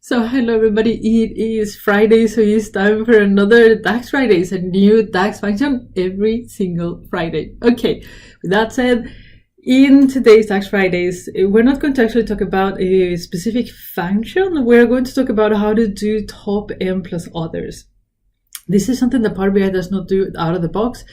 So hello everybody, it is Friday, so it's time for another DAX Fridays, a new DAX function every single Friday. Okay, with that said, in today's DAX Fridays, we're not going to actually talk about a specific function. We're going to talk about how to do TopN plus others. This is something that Power BI does not do out of the box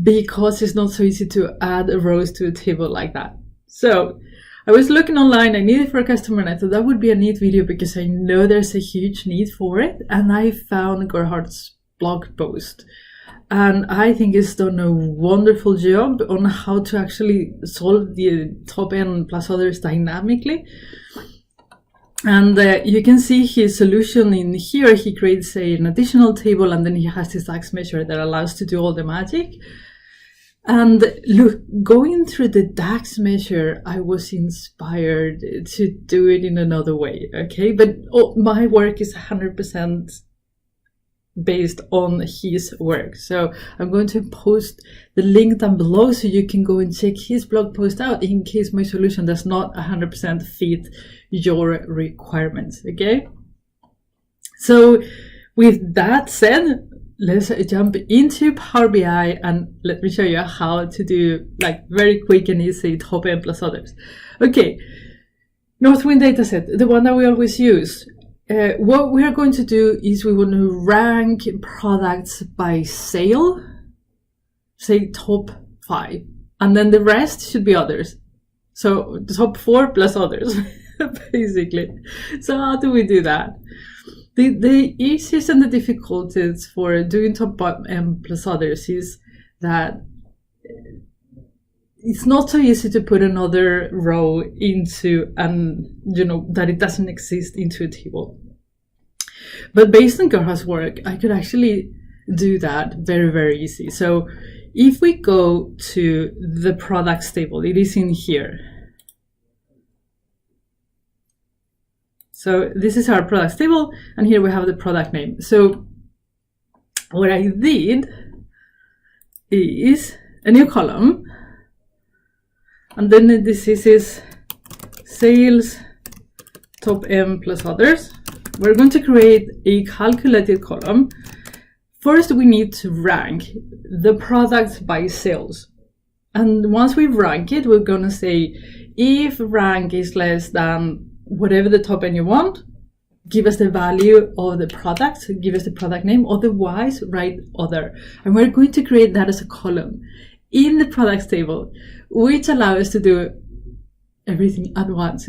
because it's not so easy to add rows to a table like that. So I was looking online, I needed it for a customer, and I thought that would be a neat video because I know there's a huge need for it. And I found Gerhard's blog post. And I think he's done a wonderful job on how to actually solve the TopN plus others dynamically. And you can see his solution in here. He creates an additional table, and then he has this DAX measure that allows to do all the magic. And look, going through the DAX measure, I was inspired to do it in another way, okay? But my work is 100% based on his work. So I'm going to post the link down below so you can go and check his blog post out in case my solution does not 100% fit your requirements, okay? So with that said, let's jump into Power BI and let me show you how to do like very quick and easy TopN plus others. Okay, Northwind dataset, the one that we always use. What we are going to do is we want to rank products by sale, say top 5, and then the rest should be others. So the top 4 plus others, basically. So how do we do that? The issues and the difficulties for doing TopN plus others is that it's not so easy to put another row into that it doesn't exist into a table. But based on Gerhard's work, I could actually do that very, very easy. So if we go to the products table, it is in here. So this is our products table, and here we have the product name. So what I did is a new column, and then this is sales TopN plus others. We're going to create a calculated column. First, we need to rank the products by sales. And once we rank it, we're going to say if rank is less than whatever the TopN you want, give us the value of the product, give us the product name, otherwise write other. And we're going to create that as a column in the products table, which allows us to do everything at once.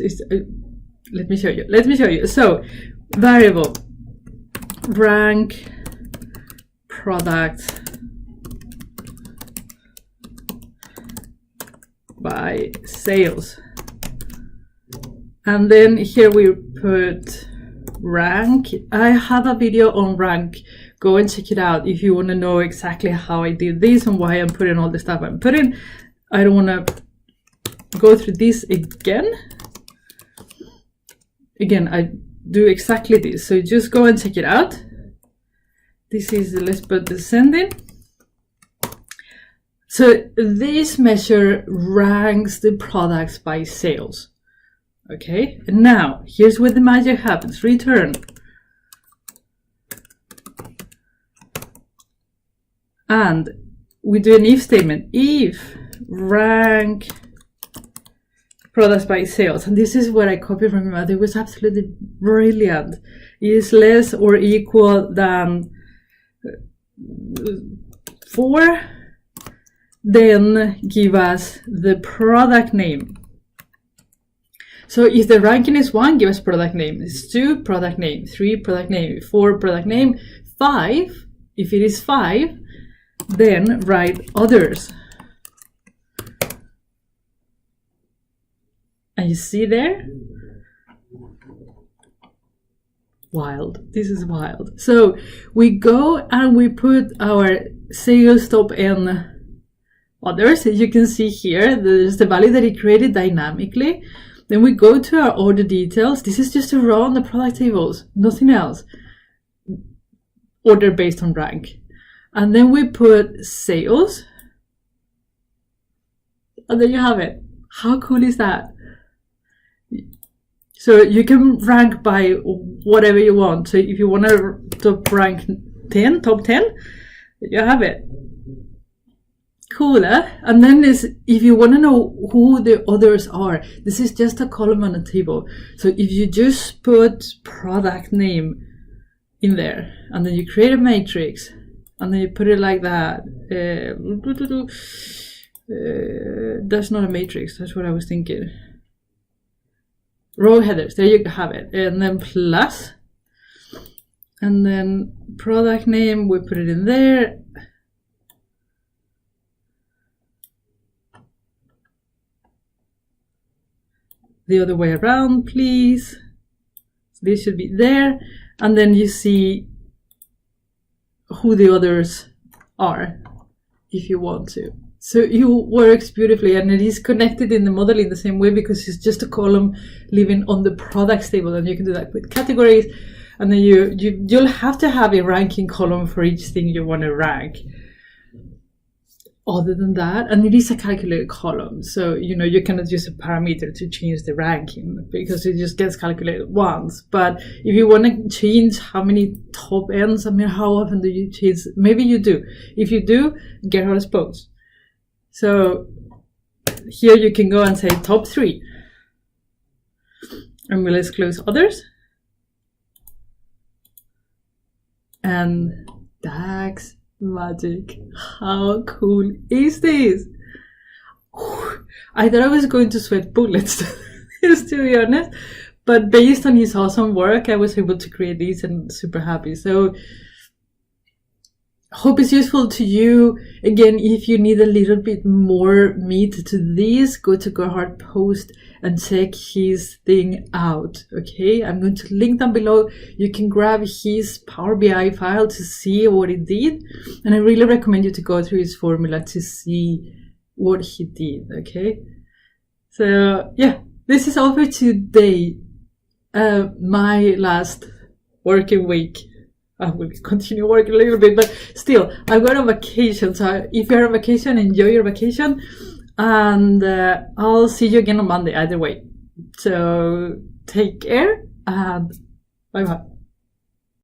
Let me show you. So variable rank product by sales. And then here we put rank. I have a video on rank. Go and check it out if you want to know exactly how I did this and why I'm putting all the stuff I'm putting. I don't want to go through this again. Again, I do exactly this. So just go and check it out. This is, let's put descending. So this measure ranks the products by sales. Okay, and now here's where the magic happens. Return. And we do an if statement. If rank products by sales, and this is what I copied from him. It was absolutely brilliant. Is less or equal than 4, then give us the product name. So if the ranking is 1, give us product name. It's 2, product name. 3, product name. 4, product name. 5, if it is 5, then write others. And you see there? Wild. This is wild. So we go and we put our sales TopN others. As you can see here, there's the value that it created dynamically. Then we go to our order details. This is just a row on the product tables, nothing else. Order based on rank. And then we put sales. And then you have it. How cool is that? So you can rank by whatever you want. So if you want to top 10, you have it. Cool, eh? And then if you want to know who the others are, this is just a column on a table. So if you just put product name in there, and then you create a matrix, and then you put it like that. That's not a matrix, that's what I was thinking. Row headers, there you have it. And then plus, and then product name, we put it in there. The other way around, please. So this should be there. And then you see who the others are if you want to. So it works beautifully, and it is connected in the model in the same way because it's just a column living on the products table, and you can do that with categories. And then you'll have to have a ranking column for each thing you want to rank. Other than that, and it is a calculated column, so you cannot use a parameter to change the ranking because it just gets calculated once. But if you want to change how many top ends, I mean, how often do you change? Maybe you do. If you do, get her as post. So here you can go and say top 3, and let's close others, and DAX magic. How cool is this? I thought I was going to sweat bullets to be honest, but based on his awesome work I was able to create these and super happy. So hope it's useful to you. Again, if you need a little bit more meat to this, go to Gerhard Post and check his thing out. Okay, I'm going to link down below. You can grab his Power BI file to see what he did, and I really recommend you to go through his formula to see what he did. Okay, so yeah, this is all for today. My last working week. I will continue working a little bit, but still, I'm going on vacation. So if you're on vacation, enjoy your vacation. And I'll see you again on Monday either way. So take care and bye-bye.